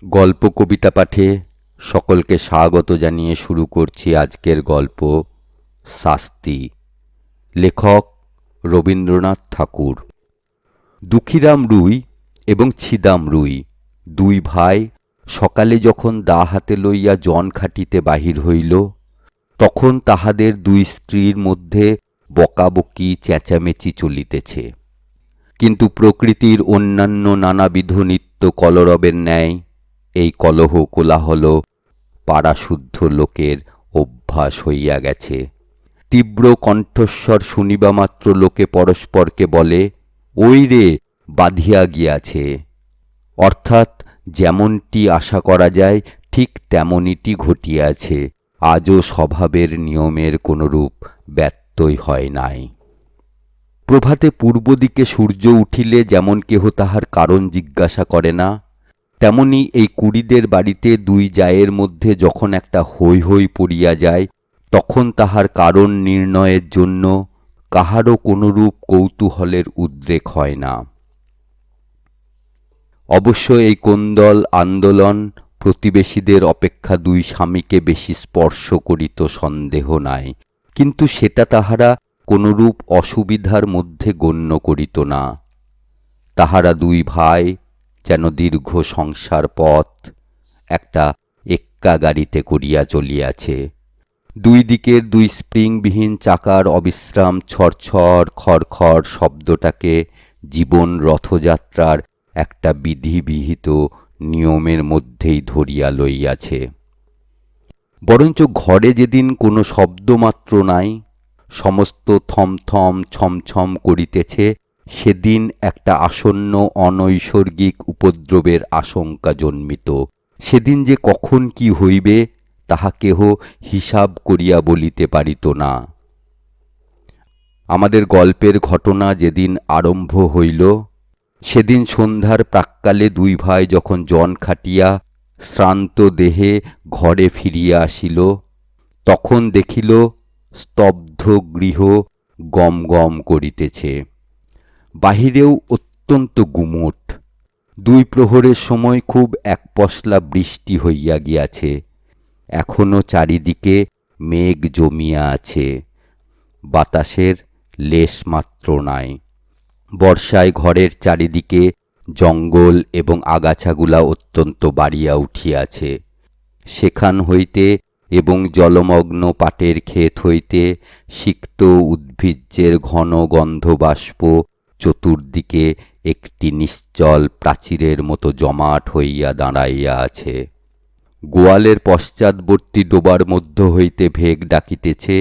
গল্প কবিতা পাঠে সকলকে স্বাগত জানিয়ে শুরু করছি আজকের গল্প শাস্তি। লেখক রবীন্দ্রনাথ ঠাকুর। দুঃখীরাম রুই এবং ছিদাম রুই দুই ভাই সকালে যখন দা হাতে লইয়া জন খাটিতে বাহির হইল, তখন তাহাদের দুই স্ত্রীর মধ্যে বকাবকি চেঁচামেচি চলিতেছে। কিন্তু প্রকৃতির অন্যান্য নানাবিধ নিত্য কলরবের ন্যায় এই কলহ কোলাহল পাড়াশুদ্ধ লোকের অভ্যাস হইয়া গেছে। তীব্র কণ্ঠস্বর শুনিবামাত্র লোকে পরস্পরকে বলে, ওই রে, বাধিয়া গিয়াছে। অর্থাৎ যেমনটি আশা করা যায় ঠিক তেমনিটি ঘটিয়াছে। আজও স্বভাবের নিয়মের কোনরূপ ব্যত্যয় হয় নাই। প্রভাতে পূর্ব দিকে সূর্য উঠিলে যেমন কেহ তাহার কারণ জিজ্ঞাসা করে না, তেমনি এই কুড়িদের বাড়িতে দুই জায়ের মধ্যে যখন একটা হৈ হৈ পড়িয়া যায়, তখন তাহার কারণ নির্ণয়ের জন্য কাহারও কোনরূপ কৌতূহলের উদ্রেক হয় না। অবশ্য এই কোন্দল আন্দোলন প্রতিবেশীদের অপেক্ষা দুই স্বামীকে বেশি স্পর্শ করিত সন্দেহ নাই, কিন্তু সেটা তাহারা কোনরূপ অসুবিধার মধ্যে গণ্য করিত না। তাহারা দুই ভাই যেন দীর্ঘ সংসার পথ একটা এক্কা গাড়িতে করিয়া চলিয়াছে। দুই দিকের দুই স্প্রিংবিহীন চাকার অবিশ্রাম ছড়ছড় খড়খড় শব্দটাকে জীবন রথযাত্রার একটা বিধিবিহিত নিয়মের মধ্যেই ধরিয়া লইয়াছে। বরঞ্চ ঘরে যেদিন কোনো শব্দমাত্র নাই, সমস্ত থমথম ছমছম করিতেছে, সেদিন একটা আসন্ন অনৈসর্গিক উপদ্রবের আশঙ্কা জন্মিত। সেদিন যে কখন কি হইবে তাহা কেহ হিসাব করিয়া বলিতে পারিত না। আমাদের গল্পের ঘটনা যেদিন আরম্ভ হইল, সেদিন সন্ধ্যার প্রাক্কালে দুই ভাই যখন জন খাটিয়া শ্রান্ত দেহে ঘরে ফিরিয়া আসিল, তখন দেখিল স্তব্ধ গৃহ গম গম করিতেছে। বাহিরেও অত্যন্ত গুমোট। দুই প্রহরের সময় খুব একপশলা বৃষ্টি হইয়া গিয়াছে। এখনো চারিদিকে মেঘ জমিয়া আছে, বাতাসের লেশমাত্র নাই। বর্ষায় ঘরের চারিদিকে জঙ্গল এবং আগাছাগুলা অত্যন্ত বাড়িয়া উঠিয়াছে। সেখান হইতে এবং জলমগ্ন পাটের ক্ষেত হইতে সিক্ত উদ্ভিজ্জের ঘন গন্ধবাষ্প চতুর্দিকে একটি নিশ্চল প্রাচীরের মতো জমাট হইয়া দাঁড়াইয়া আছে। গোয়ালের পশ্চাৎবর্তী ডোবার মধ্য হইতে ভেগ ডাকিতেছে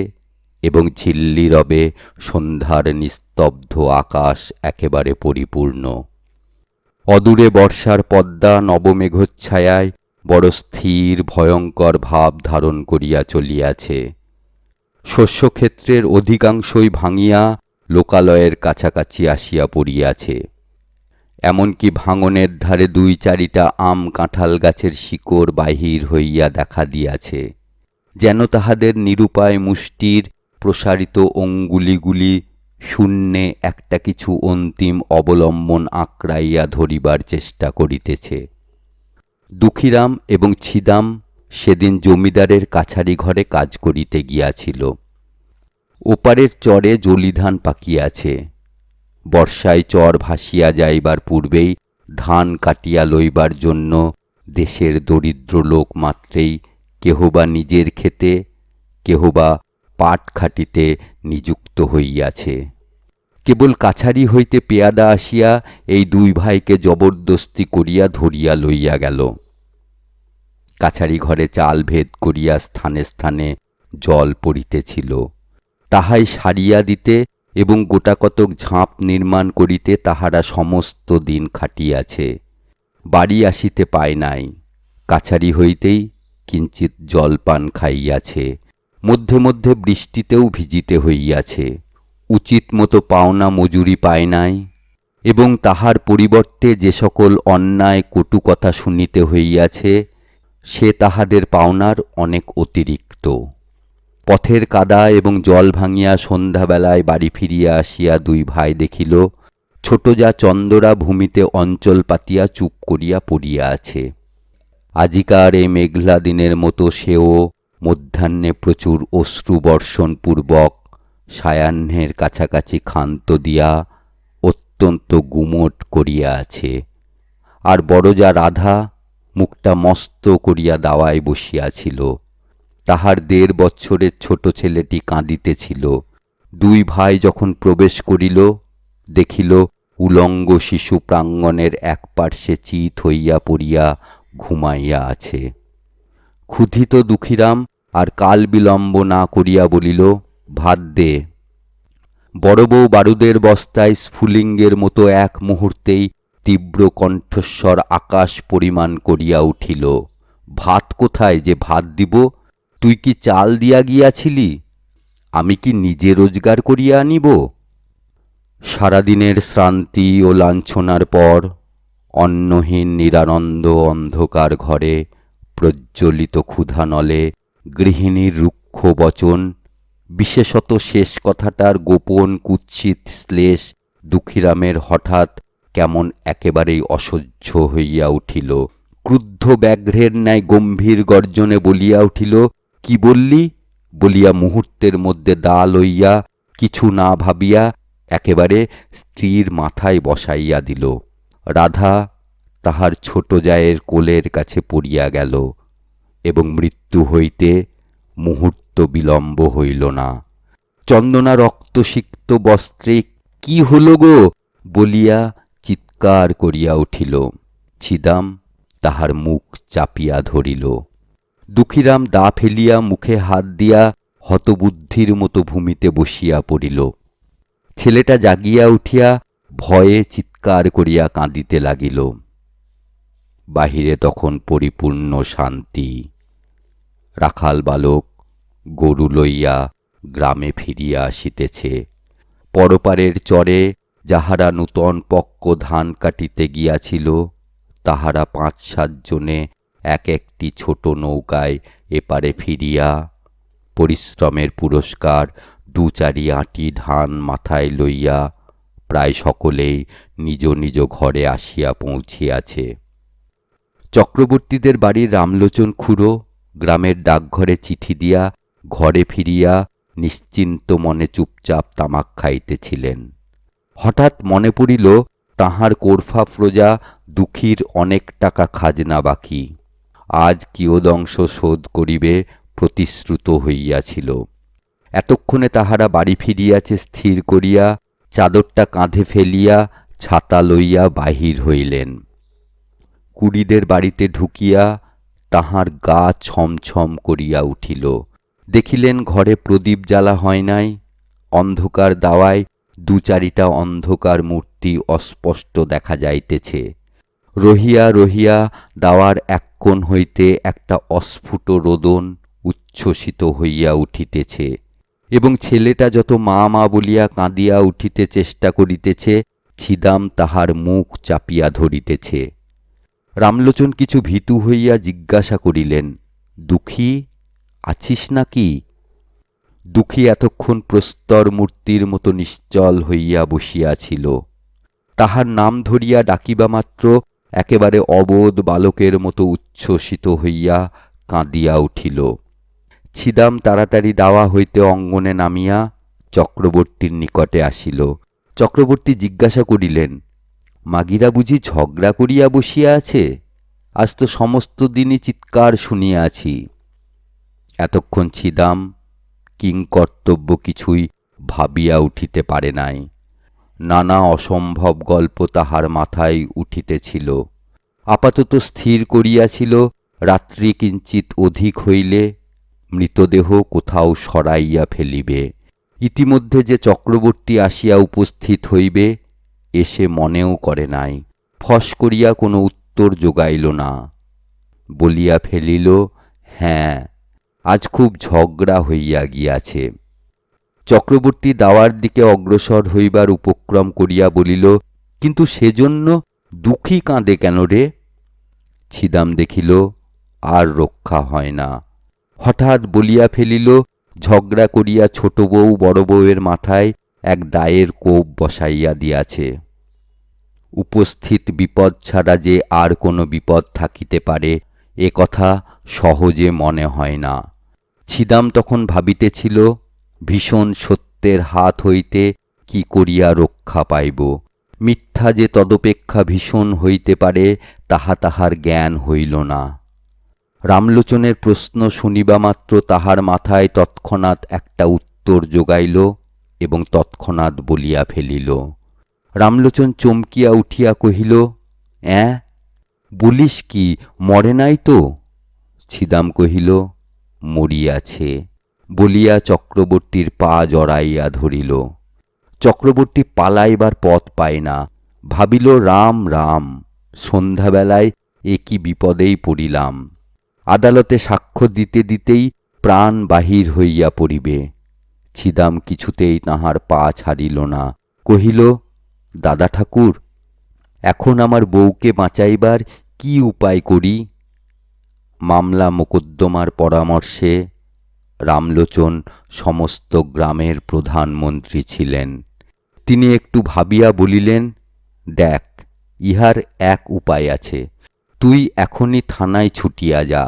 এবং ঝিল্লি রবে সন্ধ্যার নিস্তব্ধ আকাশ একেবারে পরিপূর্ণ। অদূরে বর্ষার পদ্মা নবমেঘচ্ছায়ায় বড় স্থির ভয়ঙ্কর ভাব ধারণ করিয়া চলিয়াছে। শস্যক্ষেত্রের অধিকাংশই ভাঙিয়া লোকালয়ের কাছাকাছি আসিয়া পড়িয়াছে। এমনকি ভাঙনের ধারে দুই চারিটা আম কাঁঠাল গাছের শিকড় বাহির হইয়া দেখা দিয়াছে, যেন তাহাদের নিরুপায় মুষ্টির প্রসারিত অঙ্গুলিগুলি শূন্যে একটা কিছু অন্তিম অবলম্বন আঁকড়াইয়া ধরিবার চেষ্টা করিতেছে। দুঃখীরাম এবং ছিদাম সেদিন জমিদারের কাছারি ঘরে কাজ করিতে গিয়াছিল। ওপারের চরে জলিধান পাকিয়াছে। বর্ষায় চর ভাসিয়া যাইবার পূর্বেই ধান কাটিয়া লইবার জন্য দেশের দরিদ্র লোক মাত্রেই কেহবা নিজের ক্ষেতে, কেহবা পাট খাটিতে নিযুক্ত হইয়াছে। কেবল কাছারি হইতে পেয়াদা আসিয়া এই দুই ভাইকে জবরদস্তি করিয়া ধরিয়া লইয়া গেল। কাছারি ঘরে চাল ভেদ করিয়া স্থানে স্থানে জল পড়িতেছিল, তাহাই সারিয়া দিতে এবং গোটাকতক ঝাঁপ নির্মাণ করিতে তাহারা সমস্ত দিন খাটিয়াছে। বাড়ি আসিতে পায় নাই। কাছারি হইতেই কিঞ্চিৎ জলপান খাইয়াছে। মধ্যে মধ্যে বৃষ্টিতেও ভিজিতে হইয়াছে। উচিত মতো পাওনা মজুরি পায় নাই এবং তাহার পরিবর্তে যে সকল অন্যায় কটু কথা শুনিতে হইয়াছে, সে তাহাদের পাওনার অনেক অতিরিক্ত। পথের কাদা এবং জল ভাঙিয়া সন্ধ্যাবেলায় বাড়ি ফিরিয়া আসিয়া দুই ভাই দেখিল ছোট যা চন্দরা ভূমিতে অঞ্চল পাতিয়া চুপ করিয়া পড়িয়া আছে। আজিকার এই মেঘলা দিনের মতো সেও মধ্যাহ্নে প্রচুর অশ্রুবর্ষণপূর্বক সায়াহ্নের কাছাকাছি ক্ষান্ত দিয়া অত্যন্ত গুমোট করিয়া আছে। আর বড়জা রাধা মুখটা মস্ত করিয়া দাওয়ায় বসিয়াছিল। তাহার 1.5 বৎসরের ছোট ছেলেটি কাঁদিতেছিল। 2 ভাই যখন প্রবেশ করিল, দেখিল উলঙ্গ শিশু প্রাঙ্গণের এক পার্শ্বে চিত হইয়া পড়িয়া ঘুমাইয়া আছে। ক্ষুধিত দুঃখীরাম আর কাল বিলম্ব না করিয়া বলিল, ভাত দে। বড় বউ বারুদের বস্তায় স্ফুলিঙ্গের মতো এক মুহূর্তেই তীব্র কণ্ঠস্বর আকাশ পরিমাণ করিয়া উঠিল, ভাত কোথায় যে ভাত দিব? তুই কি চাল দিয়া গিয়াছিলি? আমি কি নিজে রোজগার করিয়া আনিব? সারাদিনের শ্রান্তি ও লাঞ্ছনার পর অন্নহীন নিরানন্দ অন্ধকার ঘরে প্রজ্বলিত ক্ষুধানলে গৃহিণীর রুক্ষ বচন, বিশেষত শেষ কথাটার গোপন কুৎসিত শ্লেষ দুঃখীরামের হঠাৎ কেমন একেবারেই অসহ্য হইয়া উঠিল। ক্রুদ্ধ ব্যাঘ্রের ন্যায় গম্ভীর গর্জনে বলিয়া উঠিল, কি বললি? বলিয়া মুহূর্তের মধ্যে দা লইয়া কিছু না ভাবিয়া একেবারে স্ত্রীর মাথায় বসাইয়া দিল। রাধা তাহার ছোট জায়ের কোলের কাছে পড়িয়া গেল এবং মৃত্যু হইতে মুহূর্ত বিলম্ব হইল না। চন্দনা রক্তসিক্ত বস্ত্রে কি হল গো বলিয়া চিৎকার করিয়া উঠিল। ছিদাম তাহার মুখ চাপিয়া ধরিল। দুঃখীরাম দা ফেলিয়া মুখে হাত দিয়া হতবুদ্ধির মতো ভূমিতে বসিয়া পড়িল। ছেলেটা জাগিয়া উঠিয়া ভয়ে চিৎকার করিয়া কাঁদিতে লাগিল। বাহিরে তখন পরিপূর্ণ শান্তি। রাখাল বালক গরু লইয়া গ্রামে ফিরিয়া আসিতেছে। পরপারের চরে যাহারা নূতন পক্ক ধান কাটিতে গিয়াছিল, তাহারা 5-7 জনে এক একটি ছোট নৌকায় এপারে ফিরিয়া পরিশ্রমের পুরস্কার 2-4 আঁটি ধান মাথায় লইয়া প্রায় সকলেই নিজ নিজ ঘরে আসিয়া পৌঁছিয়াছে। চক্রবর্তীদের বাড়ির রামলোচন খুড়ো গ্রামের ডাকঘরে চিঠি দিয়া ঘরে ফিরিয়া নিশ্চিন্ত মনে চুপচাপ তামাক খাইতেছিলেন। হঠাৎ মনে পড়িল তাহার কোরফা প্রজা দুঃখীর অনেক টাকা খাজনা বাকি, আজ কিয়দংশ শোধ করিবে প্রতিশ্রুত হইয়াছিল। এতক্ষণে তাহারা বাড়ি ফিরিয়াছে স্থির করিয়া চাদরটা কাঁধে ফেলিয়া ছাতা লইয়া বাহির হইলেন। কুড়িদের বাড়িতে ঢুকিয়া তাহার গা ছমছম করিয়া উঠিল। দেখিলেন ঘরে প্রদীপ জ্বালা হয় নাই। অন্ধকার দাওয়ায় 2-4টা অন্ধকার মূর্তি অস্পষ্ট দেখা যাইতেছে। রহিয়া রহিয়া দাওয়ার এক কোণ হইতে একটা অস্ফুট রোদন উচ্ছ্বসিত হইয়া উঠিতেছে এবং ছেলেটা যত মা মা বলিয়া কাঁদিয়া উঠিতে চেষ্টা করিতেছে, ছিদাম তাহার মুখ চাপিয়া ধরিতেছে। রামলোচন কিছু ভীতু হইয়া জিজ্ঞাসা করিলেন, দুঃখী আছিস নাকি? দুঃখী এতক্ষণ প্রস্তর মূর্তির মতো নিশ্চল হইয়া বসিয়াছিল। তাহার নাম ধরিয়া ডাকিবা মাত্র একেবারে অবোধ বালকের মতো উচ্ছ্বসিত হইয়া কাঁদিয়া উঠিল। ছিদাম তাড়াতাড়ি দাওয়া হইতে অঙ্গনে নামিয়া চক্রবর্তীর নিকটে আসিল। চক্রবর্তী জিজ্ঞাসা করিলেন, মাগিরা বুঝি ঝগড়া করিয়া বসিয়া আছে? আজ তো সমস্ত দিনই চিৎকার শুনিয়াছি। এতক্ষণ ছিদাম কিংকর্তব্য কিছুই ভাবিয়া উঠিতে পারে নাই। নানা অসম্ভব গল্প তাহার মাথায় উঠিতেছিল। আপাতত স্থির করিয়াছিল রাত্রি কিঞ্চিৎ অধিক হইলে মৃতদেহ কোথাও সরাইয়া ফেলিবে। ইতিমধ্যে যে চক্রবর্তী আসিয়া উপস্থিত হইবে এ সে মনেও করে নাই। ফস করিয়া কোনো উত্তর যোগাইল না। বলিয়া ফেলিল, হ্যাঁ, আজ খুব ঝগড়া হইয়া গিয়াছে। চক্রবর্তী দাওয়ার দিকে অগ্রসর হইবার উপক্রম করিয়া বলিল, কিন্তু সেজন্য দুঃখী কাঁদে কেন রে? ছিদাম দেখিল আর রক্ষা হয় না। হঠাৎ বলিয়া ফেলিল, ঝগড়া করিয়া ছোট বউ বড় বউয়ের মাথায় এক দায়ের কোপ বসাইয়া দিয়াছে। উপস্থিত বিপদ ছাড়া যে আর কোনো বিপদ থাকিতে পারে এ কথা সহজে মনে হয় না। ছিদাম তখন ভাবিতেছিল, ভীষণ সত্যের হাত হইতে কি করিয়া রক্ষা পাইব। মিথ্যা যে তদপেক্ষা ভীষণ হইতে পারে তাহা তাহার জ্ঞান হইল না। রামলোচনের প্রশ্ন শুনিবামাত্র তাহার মাথায় তৎক্ষণাৎ একটা উত্তর জোগাইল এবং তৎক্ষণাৎ বলিয়া ফেলিল। রামলোচন চমকিয়া উঠিয়া কহিল, অ্যাঁ, বলিস কি, মরে নাই তো? ছিদাম কহিল, মরিয়াছে বলিয়া চক্রবর্তীর পা জড়াইয়া ধরিল। চক্রবর্তী পালাইবার পথ পায় না। ভাবিল, রাম রাম, সন্ধ্যাবেলায় এ কি বিপদেই পড়িলাম। আদালতে সাক্ষ্য দিতে দিতেই প্রাণ বাহির হইয়া পড়িবে। ছিদাম কিছুতেই তাহার পা ছাড়িল না। কহিল, দাদা ঠাকুর, এখন আমার বউকে বাঁচাইবার কি উপায় করি? মামলা মোকদ্দমার পরামর্শে রামলোচন সমস্ত গ্রামের প্রধানমন্ত্রী ছিলেন। তিনি একটু ভাবিয়া বলিলেন, দেখ, ইহার এক উপায় আছে। তুই এখনই থানায় ছুটিয়া যা,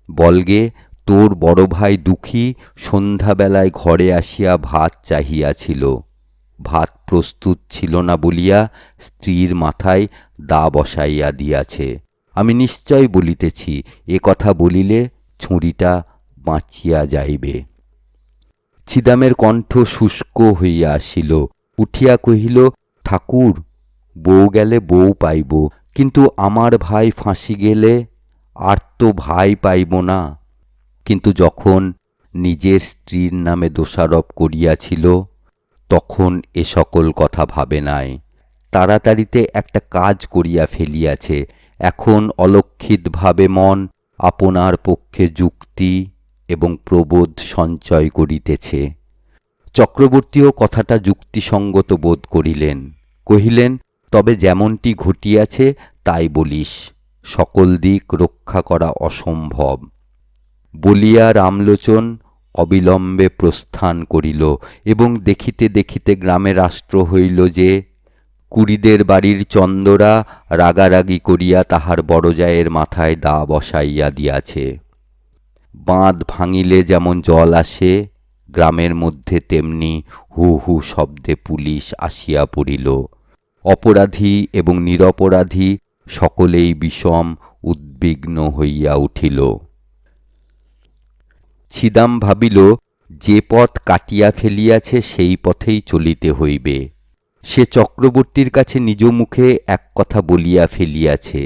বলগে তোর বড় ভাই দুঃখী সন্ধ্যাবেলায় ঘরে আসিয়া ভাত চাহিয়াছিল। ভাত প্রস্তুত ছিল না বলিয়া স্ত্রীর মাথায় দা বসাইয়া দিয়াছে। আমি নিশ্চয় বলিতেছি, এ কথা বলিলে ছুরিটা বাঁচিয়া যাইবে। ছিদামের কণ্ঠ শুষ্ক হইয়া আসিল। উঠিয়া কহিল, ঠাকুর, বউ গেলে বউ পাইব, কিন্তু আমার ভাই ফাঁসি গেলে আর তো ভাই পাইব না। কিন্তু যখন নিজের স্ত্রীর নামে দোষারোপ করিয়াছিল তখন এ সকল কথা ভাবে নাই। তাড়াতাড়িতে একটা কাজ করিয়া ফেলিয়াছে। এখন অলক্ষিতভাবে মন আপনার পক্ষে যুক্তি এবং প্রবোধ সঞ্চয় করিতেছে। চক্রবর্তীও কথাটা যুক্তিসঙ্গত বোধ করিলেন। কহিলেন, তবে যেমনটি ঘটিয়াছে তাই বলিস, সকল দিক রক্ষা করা অসম্ভব। বলিয়া রামলোচন অবিলম্বে প্রস্থান করিল এবং দেখিতে দেখিতে গ্রামে রাষ্ট্র হইল যে কুড়িদের বাড়ির চন্দরা রাগারাগি করিয়া তাহার বড়জায়ের মাথায় দা বসাইয়া দিয়াছে। বাঁধ ভাঙিলে যেমন জল আসে, গ্রামের মধ্যে তেমনি হু হু শব্দে পুলিশ আসিয়া পড়িল। অপরাধী এবং নিরপরাধী সকলেই বিষম উদ্বিগ্ন হইয়া উঠিল। ছিদাম ভাবিল, যে পথ কাটিয়া ফেলিয়াছে সেই পথেই চলিতে হইবে। সে চক্রবর্তীর কাছে নিজ মুখে এক কথা বলিয়া ফেলিয়াছে,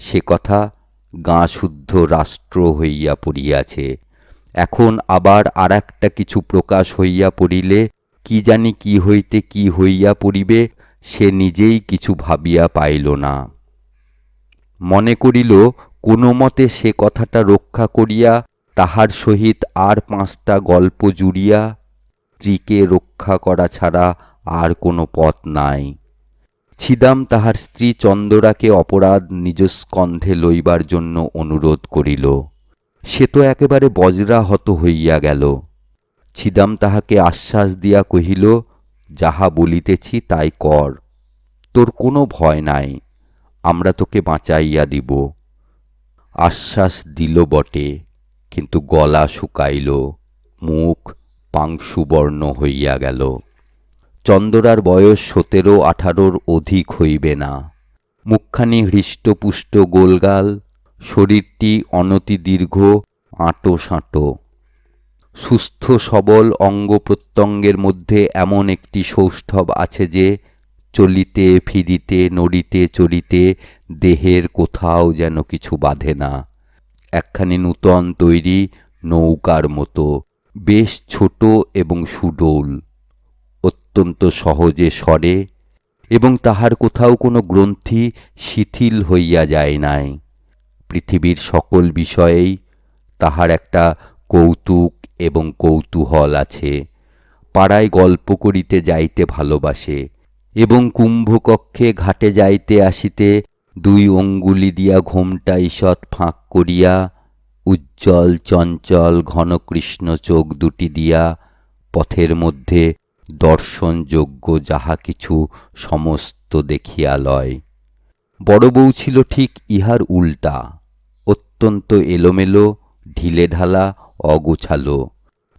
সে কথা গাঁ শুদ্ধ রাষ্ট্র হইয়া পড়িয়াছে। এখন আবার আর একটা কিছু প্রকাশ হইয়া পড়িলে কি জানি কি হইতে কি হইয়া পড়িবে সে নিজেই কিছু ভাবিয়া পাইল না। মনে করিল, কোনো মতে সে কথাটা রক্ষা করিয়া তাহার সহিত আর 5টা গল্প জুড়িয়া স্ত্রীকে রক্ষা করা ছাড়া আর কোনো পথ নাই। ছিদাম তাহার স্ত্রী চন্দরাকে অপরাধ নিজ স্কন্ধে লইবার জন্য অনুরোধ করিল। সে তো একেবারে বজ্রাহত হইয়া গেল। ছিদাম তাহাকে আশ্বাস দিয়া কহিল, যাহা বলিতেছি তাই কর, তোর কোনো ভয় নাই, আমরা তোকে বাঁচাইয়া দিব। আশ্বাস দিল বটে, কিন্তু গলা শুকাইল, মুখ পাংশুবর্ণ হইয়া গেল। চন্দরার বয়স 17-18 অধিক হইবে না। মুখখানি হৃষ্টপুষ্ট গোলগাল, শরীরটি অনতি দীর্ঘ, আঁটো সাঁটো। সুস্থ সবল অঙ্গ প্রত্যঙ্গের মধ্যে এমন একটি সৌষ্ঠব আছে যে চলিতে ফিরিতে নড়িতে চড়িতে দেহের কোথাও যেন কিছু বাধে না। একখানি নূতন তৈরি নৌকার মতো, বেশ ছোট এবং সুডৌল, অত্যন্ত সহজে সরে এবং তাহার কোথাও কোনো গ্রন্থি শিথিল হইয়া যায় নাই। পৃথিবীর সকল বিষয়েই তাহার একটা কৌতুক এবং কৌতূহল আছে। পাড়ায় গল্প করিতে যাইতে ভালোবাসে এবং কুম্ভকক্ষে ঘাটে যাইতে আসিতে 2 অঙ্গুলি দিয়া ঘোমটা ঈষৎ ফাঁক করিয়া উজ্জ্বল চঞ্চল ঘনকৃষ্ণ চোখ দুটি দিয়া পথের মধ্যে দর্শনযোগ্য যাহা কিছু সমস্ত দেখিয়া লয়। বড় বউ ছিল ঠিক ইহার উল্টা। অত্যন্ত এলোমেলো, ঢিলেঢালা, অগোছালো।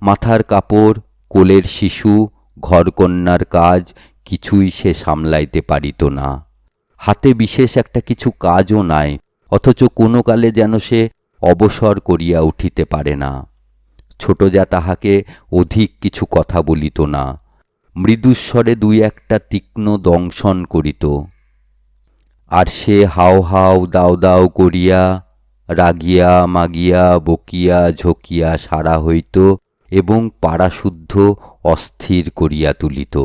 মাথার কাপড়, কোলের শিশু, ঘরকন্নার কাজ কিছুই সে সামলাইতে পারিত না। হাতে বিশেষ একটা কিছু কাজও নাই, অথচ কোনো কালে যেন সে অবসর করিয়া উঠিতে পারে না। ছোট যা তাহাকে অধিক কিছু কথা বলিত না, মৃদুস্বরে দুই একটা তীক্ষ্ণ দংশন করিত। আর সে হাও হাও দাও দাও করিয়া রাগিয়া মাগিয়া বকিয়া ঝকিয়া সারা হইত এবং পাড়াশুদ্ধ অস্থির করিয়া তুলিত।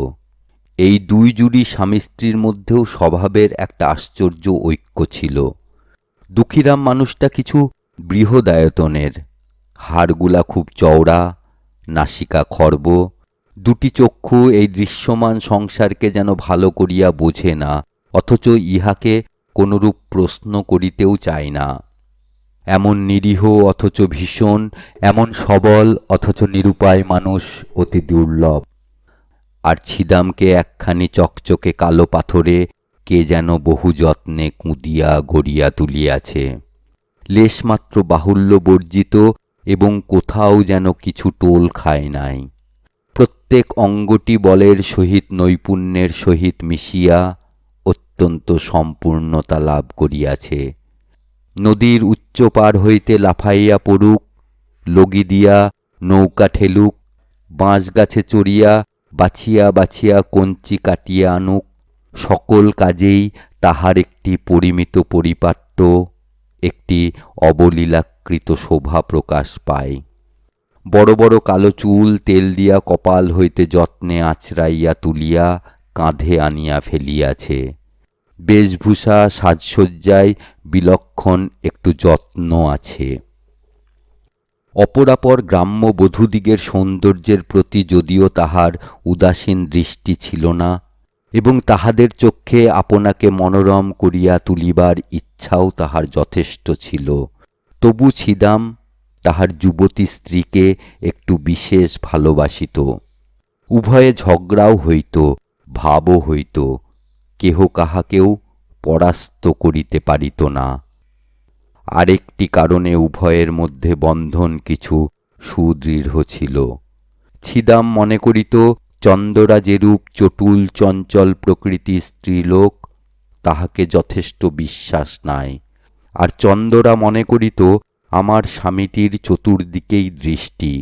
এই দুই জুড়ি স্বামী স্ত্রীর মধ্যেও স্বভাবের একটা আশ্চর্য ঐক্য ছিল। দুঃখীরাম মানুষটা কিছু বৃহদায়তনের, হাড়গুলা খুব চওড়া, নাসিকা খর্ব, দুটি চক্ষু এই দৃশ্যমান সংসারকে যেন ভালো করিয়া বোঝে না, অথচ ইহাকে কোনরূপ প্রশ্ন করিতেও চায় না। এমন নিরীহ অথচ ভীষণ, এমন সবল অথচ নিরুপায় মানুষ অতি দুর্লভ। আর ছিদামকে একখানি চকচকে কালো পাথরে কে যেন বহু যত্নে কুঁদিয়া গড়িয়া তুলিয়াছে, লেশমাত্র বাহুল্য বর্জিত এবং কোথাও যেন কিছু টোল খায় নাই। প্রত্যেক অঙ্গটি বলের সহিত নৈপুণ্যের সহিত মিশিয়া অত্যন্ত সম্পূর্ণতা লাভ করিয়াছে। নদীর উচ্চ পার হইতে লাফাইয়া পড়ুক, লগি দিয়া নৌকা ঠেলুক, বাঁশ গাছে চড়িয়া বাছিয়া বাছিয়া কঞ্চি কাটিয়া আনুক, সকল কাজেই তাহার একটি পরিমিত পরিপাট্য, একটি অবলীলাকৃত শোভা প্রকাশ পায়। বড় বড় কালো চুল তেল দিয়া কপাল হইতে যত্নে আঁচড়াইয়া তুলিয়া কাঁধে আনিয়া ফেলিয়াছে। বেশভূষা সাজসজ্জায় বিলক্ষণ একটু যত্ন আছে। অপরাপর গ্রাম্য বধূদিগের সৌন্দর্যের প্রতি যদিও তাহার উদাসীন দৃষ্টি ছিল না, এবং তাহাদের চক্ষে আপনাকে মনোরম করিয়া তুলিবার ইচ্ছাও তাহার যথেষ্ট ছিল, তবু ছিদাম তাহার যুবতী স্ত্রীকে একটু বিশেষ ভালোবাসিত। উভয়ে ঝগড়াও হইত, ভাবও হইত, কেহ কাহাকেও পরাস্ত করিতে পারিত না। আরেকটি কারণে উভয়ের মধ্যে বন্ধন কিছু সুদৃঢ় ছিল। ছিদাম মনে করিত চন্দরা যেরূপ চটুল চঞ্চল প্রকৃতির স্ত্রীলোক, তাহাকে যথেষ্ট বিশ্বাস নাই। আর চন্দরা মনে করিত আমার স্বামীটির চতুর্দিকেই দৃষ্টি,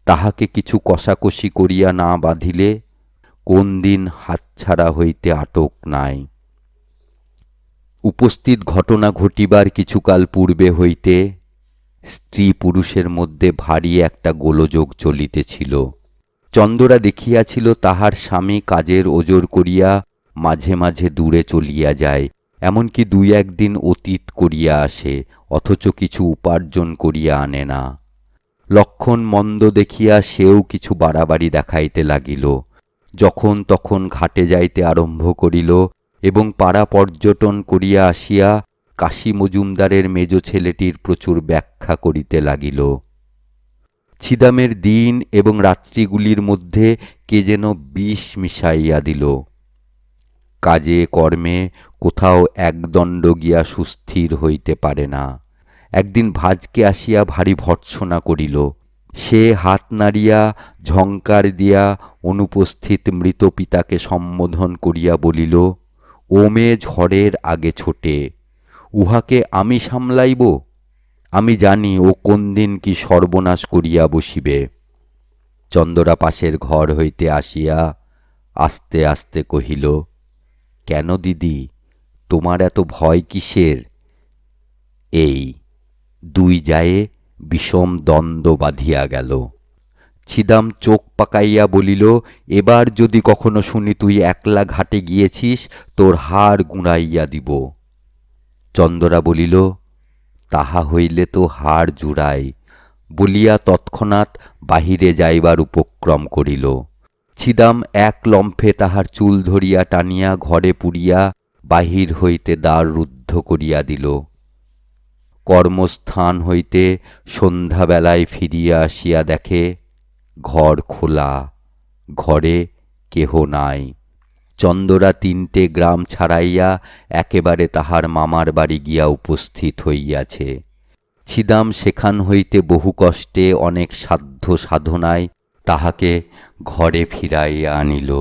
তাহাকে কিছু কষাকষি করিয়া না বাঁধিলে কোন দিন হাতছাড়া হইতে আটক নাই। উপস্থিত ঘটনা ঘটিবার কিছুকাল পূর্বে হইতে স্ত্রী পুরুষের মধ্যে ভারী একটা গোলযোগ চলিতেছিল। চন্দরা দেখিয়াছিল তাহার স্বামী কাজের ওজর করিয়া মাঝে মাঝে দূরে চলিয়া যায়, এমনকি দুই একদিন অতীত করিয়া আসে, অথচ কিছু উপার্জন করিয়া আনে না। লক্ষণ মন্দ দেখিয়া সেও কিছু বাড়াবাড়ি দেখাইতে লাগিল। যখন তখন ঘাটে যাইতে আরম্ভ করিল এবং পাড়া পর্যটন করিয়া আসিয়া কাশী মজুমদারের মেজ ছেলেটির প্রচুর ব্যাখ্যা করিতে লাগিল। ছিদামের দিন এবং রাত্রিগুলির মধ্যে কে যেন বিষ মিশাইয়া দিল। কাজে কর্মে কোথাও একদণ্ড গিয়া সুস্থির হইতে পারে না। একদিন ভাজকে আসিয়া ভারী ভর্ৎসনা করিল। সে হাত নাড়িয়া ঝঙ্কার দিয়া অনুপস্থিত মৃত পিতাকে সম্বোধন করিয়া বলিল, ও মেয়ে ঝড়ের আগে ছোটে, উহাকে আমি সামলাইব? আমি জানি ও কোন দিন কি সর্বনাশ করিয়া বসিবে। চন্দরা পাশের ঘর হইতে আসিয়া আস্তে আস্তে কহিল, কেন দিদি, তোমার এত ভয় কিসের? এই দুই জায়ে বিষম দ্বন্দ্ব বাঁধিয়া গেল। ছিদাম চোখ পাকাইয়া বলিল, এবার যদি কখনো শুনি তুই একলা ঘাটে গিয়েছিস, তোর হাড় গুঁড়াইয়া দিব। চন্দরা বলিল, তাহা হইলে তো হাড় জুড়াই, বলিয়া তৎক্ষণাৎ বাহিরে যাইবার উপক্রম করিল। ছিদাম এক লম্ফে তাহার চুল ধরিয়া টানিয়া ঘরে পুরিয়া বাহির হইতে দ্বার রুদ্ধ করিয়া দিল। কর্মস্থান হইতে সন্ধ্যাবেলায় ফিরিয়া আসিয়া দেখে ঘর খোলা, ঘরে কেহ নাই। চন্দরা 3টে গ্রাম ছাড়াইয়া একেবারে তাহার মামার বাড়ি গিয়া উপস্থিত হইয়াছে। ছিদাম সেখান হইতে বহু কষ্টে অনেক সাধ্য সাধনায় তাহাকে ঘরে ফিরাইয়া আনিল,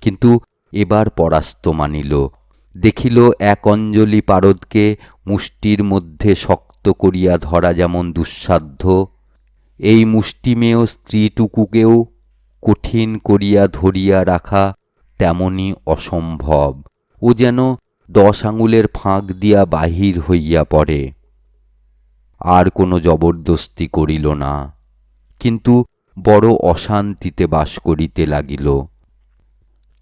কিন্তু এবার পরাস্ত মানিল। দেখিল এক অঞ্জলি পারদকে মুষ্টির মধ্যে শক্ত করিয়া ধরা যেমন দুঃসাধ্য, এই মুষ্টিমেয় স্ত্রীটুকুকেও কঠিন করিয়া ধরিয়া রাখা তেমনি অসম্ভব। ও যেন 10 আঙুলের ফাঁক দিয়া বাহির হইয়া পড়ে। আর কোনো জবরদস্তি করিল না, কিন্তু বড় অশান্তিতে বাস করিতে লাগিল।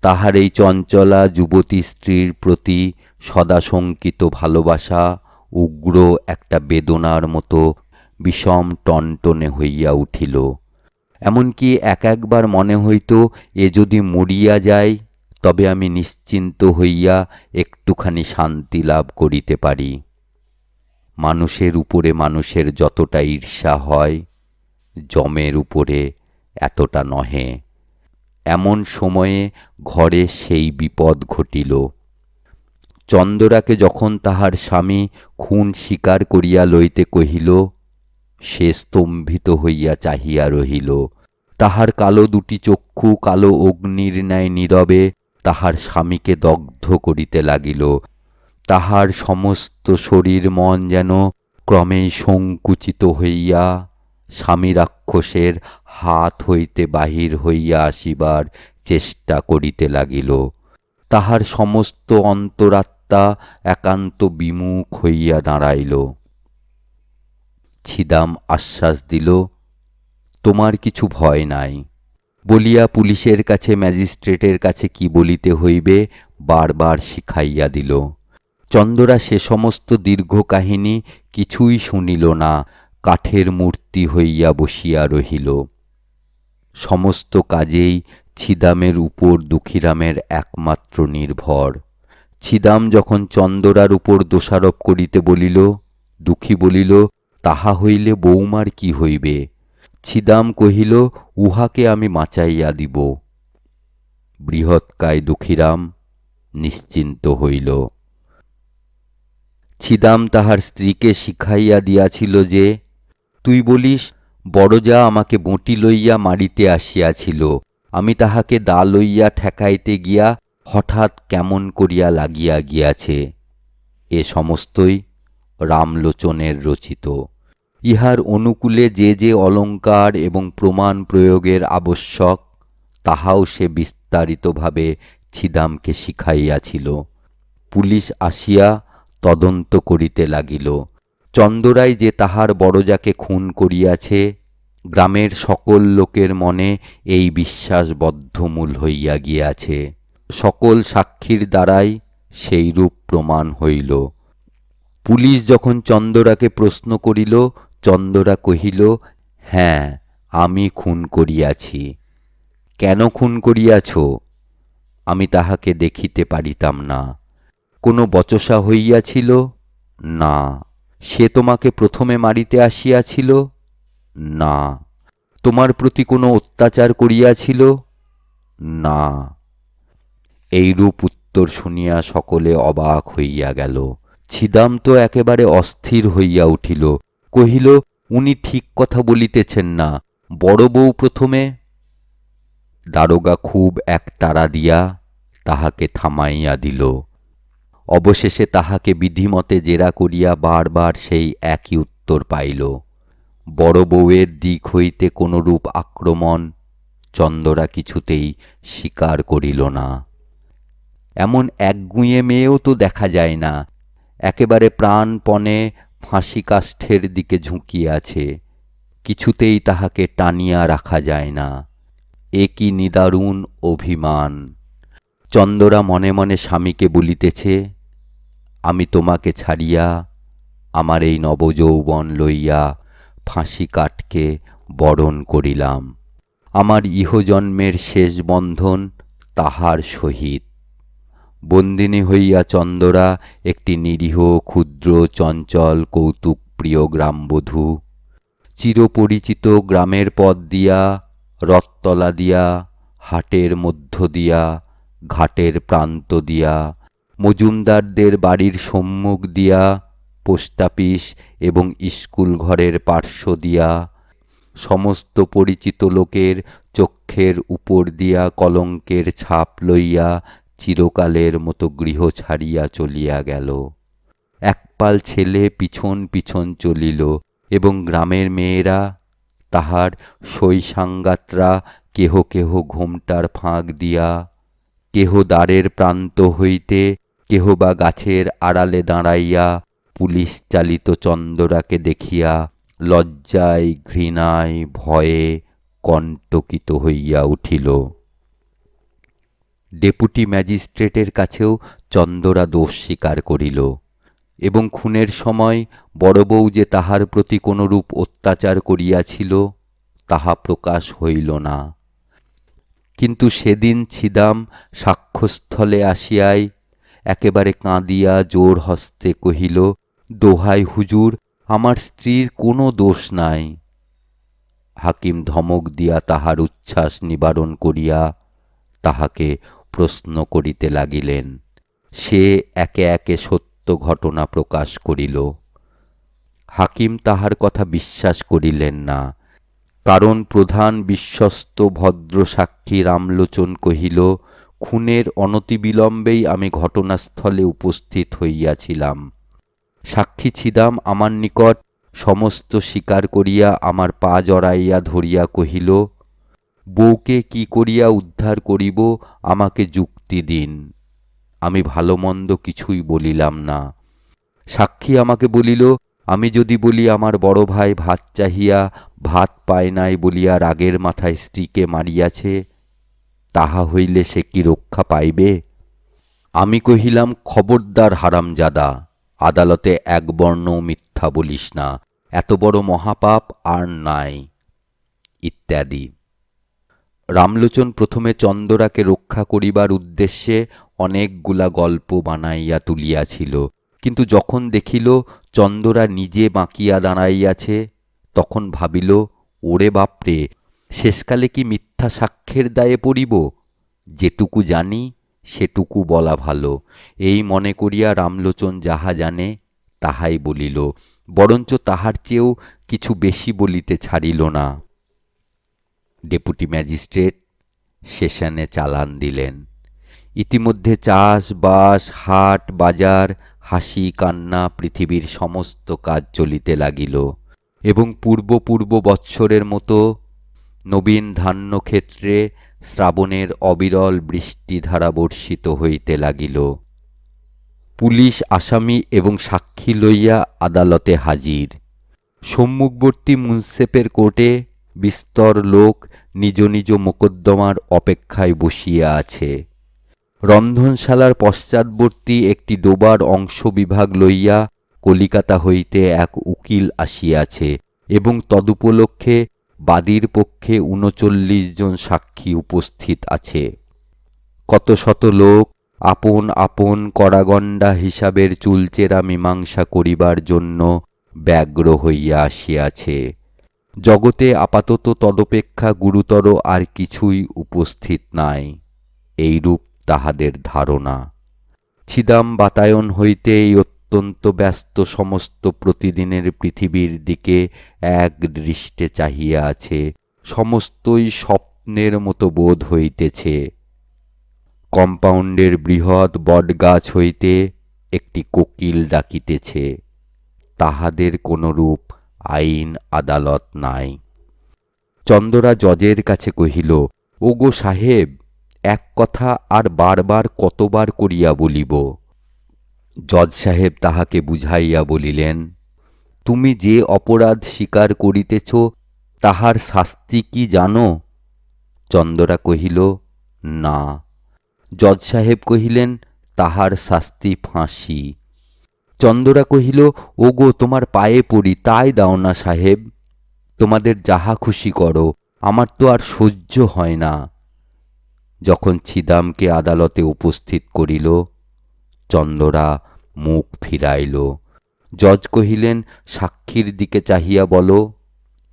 তাহার এই চঞ্চলা যুবতী স্ত্রীর প্রতি সদাশঙ্কিত ভালোবাসা উগ্র একটা বেদনার মতো বিষম টনটনে হইয়া উঠিল। এমনকি একবার মনে হইত, এ যদি মরিয়া যায় তবে আমি নিশ্চিন্ত হইয়া একটুখানি শান্তি লাভ করিতে পারি। মানুষের উপরে মানুষের যতটা ঈর্ষা হয়, যমের উপরে এতটা নহে। এমন সময়ে ঘরে সেই বিপদ ঘটিল। চন্দরাকে যখন তাহার স্বামী খুন স্বীকার করিয়া লইতে কহিল, সে স্তম্ভিত হইয়া চাহিয়া রহিল। তাহার কালো দুটি চক্ষু কালো অগ্নির ন্যায় নীরবে তাহার স্বামীকে দগ্ধ করিতে লাগিল। তাহার সমস্ত শরীর মন যেন ক্রমেই সংকুচিত হইয়া স্বামী রাক্ষসের হাত হইতে বাহির হইয়া আসিবার চেষ্টা করিতে লাগিল। তাহার সমস্ত অন্তরাত্মা একান্ত বিমুখ হইয়া দাঁড়াইল। ছিদাম আশ্বাস দিল, তোমার কিছু ভয় নাই বলিয়া পুলিশের কাছে ম্যাজিস্ট্রেটের কাছে কি বলিতে হইবে বারবার শিখাইয়া দিল। চন্দরা সে সমস্ত দীর্ঘ কাহিনী কিছুই শুনিল না, কাঠের মূর্তি হইয়া বসিয়া রহিল। সমস্ত কাজেই ছিদামের উপর দুঃখীরামের একমাত্র নির্ভর। ছিদাম যখন চন্দরার উপর দোষারোপ করিতে বলিল, দুঃখী বলিল, তাহা হইলে বৌমার কি হইবে? ছিদাম কহিল, উহাকে আমি বাঁচাইয়া দিব। বৃহৎকায় দুঃখীরাম নিশ্চিন্ত হইল। ছিদাম তাহার স্ত্রীকে শিখাইয়া দিয়াছিল যে, তুই বলিস বড়জা আমাকে বঁটি লইয়া মারিতে আসিয়াছিল, আমি তাহাকে দা লইয়া ঠেকাইতে গিয়া হঠাৎ কেমন করিয়া লাগিয়া গিয়াছে। এ সমস্তই রামলোচনের রচিত। ইহার অনুকূলে যে যে অলঙ্কার এবং প্রমাণ প্রয়োগের আবশ্যক, তাহাও সে বিস্তারিতভাবে ছিদামকে শিখাইয়াছিল। পুলিশ আসিয়া তদন্ত করিতে লাগিল। চন্দরাই যে তাহার বড়জাকে খুন করিয়াছে, গ্রামের সকল লোকের মনে এই বিশ্বাস বদ্ধমূল হইয়া গিয়াছে। সকল সাক্ষীর দ্বারাই সেইরূপ প্রমাণ হইল। পুলিশ যখন চন্দরাকে প্রশ্ন করিল, চন্দরা কহিল, হ্যাঁ, আমি খুন করিয়াছি। কেন খুন করিয়াছ? আমি তাহাকে দেখিতে পারিতাম না। কোনো বচসা হইয়াছিল? না। সে তোমাকে প্রথমে মারিতে আসিয়াছিল? না। তোমার প্রতি কোনো অত্যাচার করিয়াছিল? না। এইরূপ উত্তর শুনিয়া সকলে অবাক হইয়া গেল। ছিদাম তো একেবারে অস্থির হইয়া উঠিল, কহিল, উনি ঠিক কথা বলিতেছেন না, বড় বউ প্রথমে। দারোগা খুব একতাড়া দিয়া তাহাকে থামাইয়া দিল। অবশেষে তাহাকে বিধিমতে জেরা করিয়া বারবার সেই একই উত্তর পাইল। বড় বউয়ের দিক হইতে কোনরূপ আক্রমণ চন্দরা কিছুতেই স্বীকার করিল না। এমন একগুঁয়ে মেয়েও তো দেখা যায় না, একেবারে প্রাণপণে ফাঁসি কাষ্ঠের দিকে ঝুঁকিয়াছে, কিছুতেই তাহাকে টানিয়া রাখা যায় না। এ কি নিদারুণ অভিমান! চন্দরা মনে মনে স্বামীকে বলিতেছে, আমি তোমাকে ছাড়িয়া আমার এই নবযৌবন লইয়া ফাঁসি কাঠকে বরণ করিলাম। আমার ইহজন্মের শেষ বন্ধন তাহার সহিত। বন্দিনী হইয়া চন্দরা একটি নিরীহ ক্ষুদ্র চঞ্চল কৌতুক প্রিয় গ্রামবধূ চিরপরিচিত গ্রামের পথ দিয়া, রথতলা দিয়া, হাটের মধ্য দিয়া, ঘাটের প্রান্ত দিয়া, মজুমদারদের বাড়ির সম্মুখ দিয়া পোস্ট অফিস এবং স্কুল ঘরের পার্শ্ব দিয়া, সমস্ত পরিচিত লোকের চক্ষের উপর দিয়া কলঙ্কের ছাপ লইয়া চিরকালের মতো গৃহ ছাড়িয়া চলিয়া গেল। একপাল ছেলে পিছন পিছন চলিল, এবং গ্রামের মেয়েরা, তাহার সইসাঙ্গাতরা, কেহ কেহ ঘোমটার ফাঁক দিয়া, কেহ দ্বারের প্রান্ত হইতে, কেহ বা গাছের আড়ালে দাঁড়াইয়া পুলিশ চালিত চন্দরাকে দেখিয়া লজ্জায়, ঘৃণায়, ভয়ে কণ্টকিত হইয়া উঠিল। ডেপুটি ম্যাজিস্ট্রেটের কাছেও চন্দরা দোষ স্বীকার করিল, এবং খুনের সময় বড় বউ যে তাহার প্রতি কোনরূপ অত্যাচার করিয়াছিল তাহা প্রকাশ হইল না। কিন্তু সেদিন ছিদাম সাক্ষ্যস্থলে আসিয়াই একেবারে কাঁদিয়া জোর হস্তে কহিল, দোহাই হুজুর, আমার স্ত্রীর কোনো দোষ নাই। হাকিম ধমক দিয়া তাহার উচ্ছ্বাস নিবারণ করিয়া তাহাকে প্রশ্ন করিতে লাগিলেন। সে একে একে সত্য ঘটনা প্রকাশ করিল। হাকিম তাহার কথা বিশ্বাস করিলেন না, কারণ প্রধান বিশ্বস্ত ভদ্র সাক্ষী রামলোচন কহিল, খুনের অনতিবিলম্বেই আমি ঘটনাস্থলে উপস্থিত হইয়াছিলাম। সাক্ষী ছিদাম আমার নিকট সমস্ত স্বীকার করিয়া আমার পা জড়াইয়া ধরিয়া কহিল, বউকে কি করিয়া উদ্ধার করিব আমাকে যুক্তি দিন। আমি ভালো মন্দ কিছুই বলিলাম না। সাক্ষী আমাকে বলিল, আমি যদি বলি আমার বড় ভাই ভাত চাহিয়া ভাত পায় নাই বলিয়া রাগের মাথায় স্ত্রীকে মারিয়াছে, তাহা হইলে সে কি রক্ষা পাইবে? আমি কহিলাম, খবরদার হারামজাদা, আদালতে এক বর্ণও মিথ্যা বলিস না, এত বড় মহাপাপ আর নাই, ইত্যাদি। রামলোচন প্রথমে চন্দরাকে রক্ষা করিবার উদ্দেশ্যে অনেকগুলা গল্প বানাইয়া তুলিয়াছিল, কিন্তু যখন দেখিল চন্দরা নিজে বাঁকিয়া দাঁড়াইয়াছে, তখন ভাবিল, ওরে বাপরে, শেষকালে কি মিথ্যা সাক্ষ্যের দায়ে পড়িব? যেটুকু জানি সেটুকু বলা ভালো, এই মনে করিয়া রামলোচন যাহা জানে তাহাই বলিল, বরঞ্চ তাহার চেয়েও কিছু বেশি বলিতে ছাড়িল না। ডেপুটি ম্যাজিস্ট্রেট সেশনে চালান দিলেন। ইতিমধ্যে চাষবাস, হাট বাজার, হাসি কান্না, পৃথিবীর সমস্ত কাজ চলিতে লাগিল, এবং পূর্ব বৎসরের মতো নবীন ধান্যক্ষেত্রে শ্রাবণের অবিরল বৃষ্টিধারা বর্ষিত হইতে লাগিল। পুলিশ আসামি এবং সাক্ষী লইয়া আদালতে হাজির। সম্মুখবর্তী মুন্সেপের কোর্টে বিস্তর লোক নিজ নিজ মোকদ্দমার অপেক্ষায় বসিয়া আছে। রন্ধনশালার পশ্চাৎবর্তী একটি ডোবার অংশ বিভাগ লইয়া কলিকাতা হইতে এক উকিল আসিয়াছে, এবং তদুপলক্ষে বাদীর পক্ষে ৩৯ জন সাক্ষী উপস্থিত আছে। কত শত লোক আপন আপন কড়াগণ্ডা হিসাবের চুলচেরা মীমাংসা করিবার জন্য ব্যগ্র হইয়া আসিয়াছে। জগতে আপাতত তদপেক্ষা গুরুতর আর কিছুই উপস্থিত নাই, এইরূপ তাহাদের ধারণা। ছিদাম বাতায়ন হইতে এই অত্যন্ত ব্যস্ত সমস্ত প্রতিদিনের পৃথিবীর দিকে এক দৃষ্টে চাহিয়া আছে, সমস্তই স্বপ্নের মতো বোধ হইতেছে। কম্পাউন্ডের বৃহৎ বটগাছ হইতে একটি কোকিল ডাকিতেছে, তাহাদের কোনরূপ আইন আদালত নাই। চন্দরা জজের কাছে কহিল, ওগো সাহেব, এক কথা আর বারবার কতবার করিয়া বলিব? জজ সাহেব তাহাকে বুঝাইয়া বলিলেন, তুমি যে অপরাধ স্বীকার করিতেছ তাহার শাস্তি কি জানো? চন্দরা কহিল, না। জজ সাহেব কহিলেন, তাহার শাস্তি ফাঁসি। চন্দরা কহিল, ওগো তোমার পায়ে পড়ি, তাই দাও না সাহেব, তোমাদের যাহা খুশি করো, আমার তো আর সহ্য হয় না। যখন ছিদামকে আদালতে উপস্থিত করিল, চন্দরা মুখ ফিরাইল। জজ কহিলেন, সাক্ষীর দিকে চাহিয়া বলো,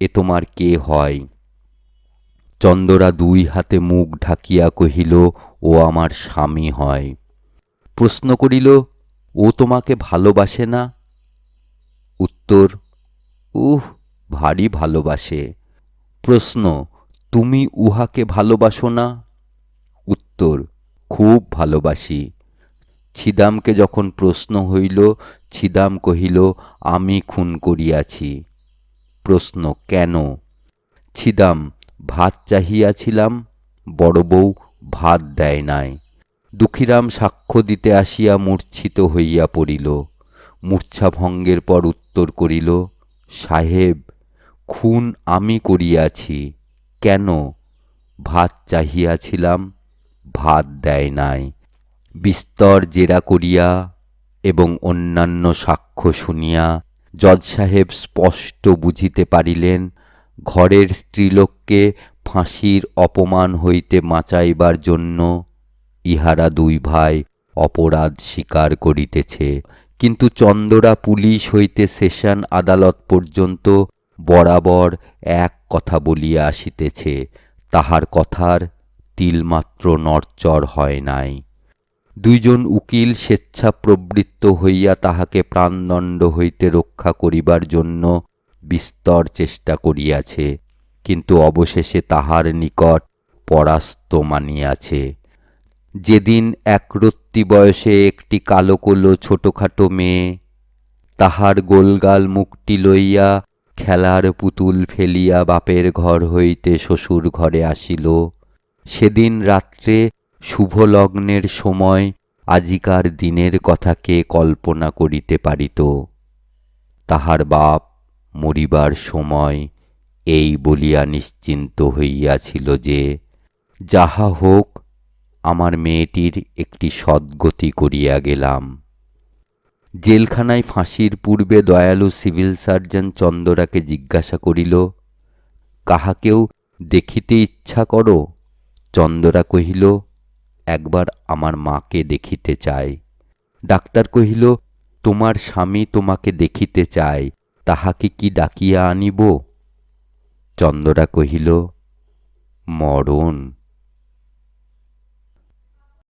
এ তোমার কে হয়? চন্দরা দুই হাতে মুখ ঢাকিয়া কহিল, ও আমার স্বামী হয়। প্রশ্ন করিল, ও তোমাকে ভালোবাসে না? উত্তর, উহ, ভারী ভালোবাসে। প্রশ্ন, তুমি উহাকে ভালোবাসো না? উত্তর, খুব ভালোবাসি। ছিদামকে যখন প্রশ্ন হইল, ছিদাম কহিল, আমি খুন করিয়াছি। প্রশ্ন, কেন? ছিদাম, ভাত চাহিয়াছিলাম, বড় বউ ভাত দেয় নাই। দুঃখীরাম সাক্ষ্য দিতে আসিয়া মূর্ছিত হইয়া পড়িল। মূর্ছাভঙ্গের পর উত্তর করিল, সাহেব, খুন আমি করিয়াছি। কেন? ভাত চাহিয়াছিলাম, ভাত দেয় নাই। বিস্তর জেরা করিয়া এবং অন্যান্য সাক্ষ্য শুনিয়া জজ সাহেব স্পষ্ট বুঝিতে পারিলেন, ঘরের স্ত্রীলোককে ফাঁসির অপমান হইতে বাঁচাইবার জন্য ইহারা দুই ভাই অপরাধ স্বীকার করিতেছে। কিন্তু চন্দরা পুলিশ হইতে সেশন আদালত পর্যন্ত বরাবর এক কথা বলিয়া আসিতেছে, তাহার কথার তিলমাত্র নড়চড় হয় নাই। দুইজন উকিল স্বেচ্ছাপ্রবৃত্ত হইয়া তাহাকে প্রাণদণ্ড হইতে রক্ষা করিবার জন্য বিস্তর চেষ্টা করিয়াছে, কিন্তু অবশেষে তাহার নিকট পরাস্ত মানিয়াছে। যেদিন একরত্তি বয়সে একটি কালোকোলো ছোটোখাটো মেয়ে তাহার গোলগাল মুখটি লইয়া খেলার পুতুল ফেলিয়া বাপের ঘর হইতে শ্বশুর ঘরে আসিল, সেদিন রাত্রে শুভলগ্নের সময় আজিকার দিনের কথা কে কল্পনা করিতে পারিত? তাহার বাপ মরিবার সময় এই বলিয়া নিশ্চিন্ত হইয়াছিল যে, যাহা হোক, আমার মেয়েটির একটি সদ্গতি করিয়া গেলাম। জেলখানায় ফাঁসির পূর্বে দয়ালু সিভিল সার্জন চন্দরাকে জিজ্ঞাসা করিল, কাহাকেও দেখিতে ইচ্ছা করো? চন্দরা কহিল, একবার আমার মাকে দেখিতে চাই। ডাক্তার কহিল, তোমার স্বামী তোমাকে দেখিতে চায়, তাহাকে কি ডাকিয়া আনিব? চন্দরা কহিল, মরণ।